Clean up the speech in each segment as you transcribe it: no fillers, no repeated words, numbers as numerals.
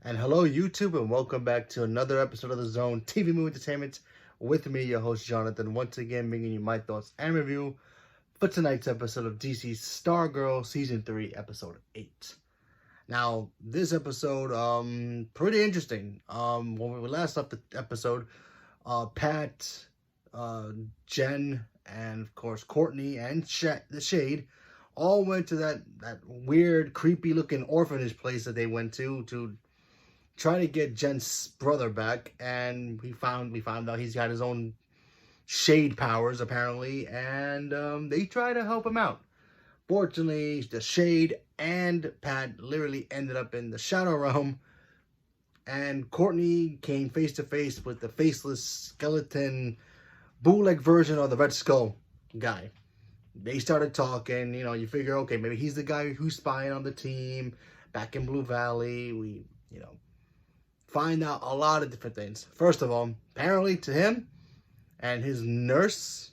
And hello, YouTube, and welcome back to another episode of The Zone TV Movie Entertainment with me, your host, Jonathan, once again bringing you my thoughts and review for tonight's episode of DC's Stargirl Season 3, Episode 8. Now, this episode, pretty interesting. When we last left the episode, Pat, Jen, and of course Courtney and the Shade all went to that weird, creepy-looking orphanage place that they went to try to get Jen's brother back, and we found out he's got his own shade powers apparently, and they try to help him out. Fortunately, the Shade and Pat literally ended up in the Shadow Realm, and Courtney came face to face with the faceless skeleton bootleg version of the Red Skull guy. They started talking. You figure, okay, maybe he's the guy who's spying on the team back in Blue Valley. We find out a lot of different things. First of all, apparently to him and his nurse,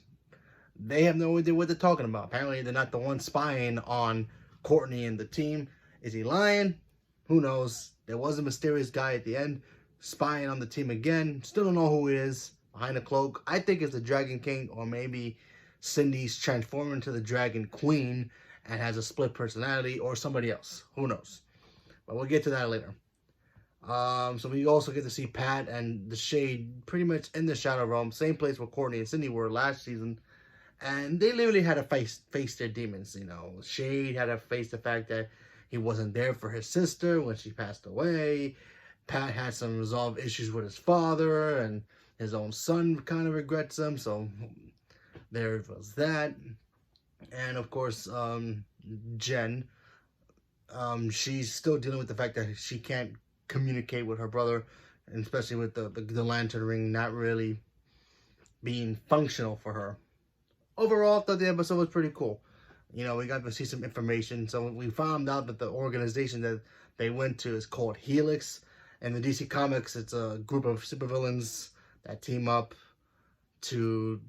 they have no idea what they're talking about. Apparently they're not the ones spying on Courtney and the team. Is he lying? Who knows? There was a mysterious guy at the end spying on the team again. Still don't know who it is behind the cloak. I think it's the Dragon King, or maybe Cindy's transformed into the Dragon Queen and has a split personality, or somebody else. Who knows? But we'll get to that later. So we also get to see Pat and the Shade pretty much in the Shadow Realm, same place where Courtney and Cindy were last season, and they literally had to face their demons. Shade had to face the fact that he wasn't there for his sister when she passed away. Pat had some resolved issues with his father, and his own son kind of regrets him, so there was that. And of course, Jen, she's still dealing with the fact that she can't communicate with her brother, and especially with the lantern ring not really being functional for her. Overall, I thought the episode was pretty cool. We got to see some information. So we found out that the organization that they went to is called Helix. In the DC Comics, it's a group of supervillains that team up to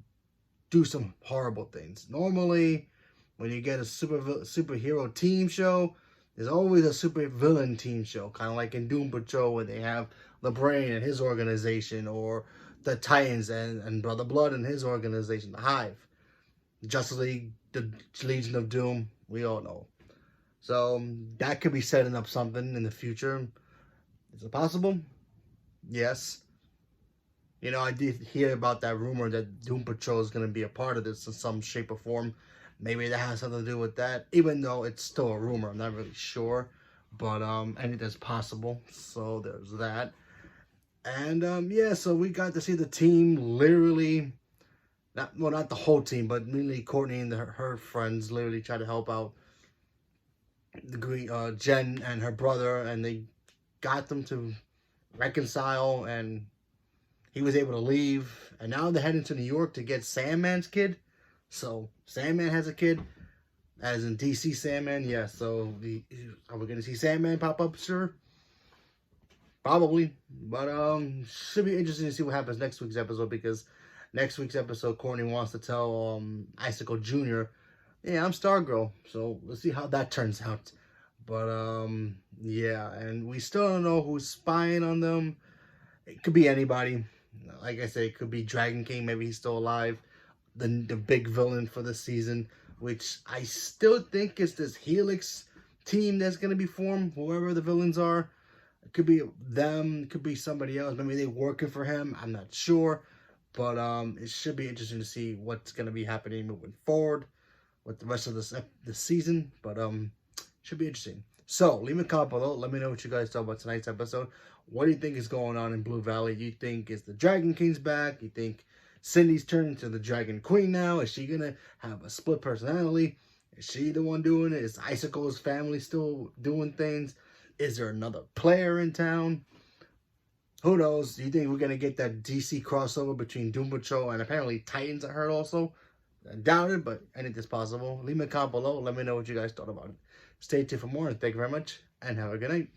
do some horrible things. Normally, when you get a superhero team show, there's always a super villain team show, kind of like in Doom Patrol, where they have the Brain and his organization, or the Titans and Brother Blood and his organization, the Hive. Justice League, the Legion of Doom, we all know. So that could be setting up something in the future. Is it possible? Yes. I did hear about that rumor that Doom Patrol is going to be a part of this in some shape or form. Maybe that has something to do with that, even though it's still a rumor. I'm not really sure, but anything's possible. So there's that. And yeah, so we got to see the team literally, not the whole team, but mainly Courtney and her friends literally try to help out the Jen and her brother, and they got them to reconcile, and he was able to leave, and now they're heading to New York to get Sandman's kid. So Sandman has a kid, as in DC Sandman. Yeah, so are we gonna see Sandman pop up? Sure, probably. But should be interesting to see what happens next week's episode, because next week's episode, Courtney wants to tell Icicle Jr., yeah, I'm Stargirl. So let's see how that turns out. But yeah, and we still don't know who's spying on them. It could be anybody. Like I said, it could be Dragon King. Maybe he's still alive. The big villain for the season, which I still think is this Helix team that's going to be formed, whoever the villains are. It could be them, it could be somebody else. Maybe they're working for him, I'm not sure. But it should be interesting to see what's going to be happening moving forward with the rest of this season. But should be interesting. So leave me a comment below. Let me know what you guys thought about tonight's episode. What do you think is going on in Blue Valley? You think is the Dragon King's back? You think Cindy's turning to the Dragon Queen now? Is she gonna have a split personality? Is she the one doing it? Is Icicle's family still doing things? Is there another player in town? Who knows? Do you think we're gonna get that DC crossover between Doom Patrol and apparently Titans? I heard also. I doubt it, but anything's possible. Leave me a comment below. Let me know what you guys thought about it. Stay tuned for more, and thank you very much, and have a good night.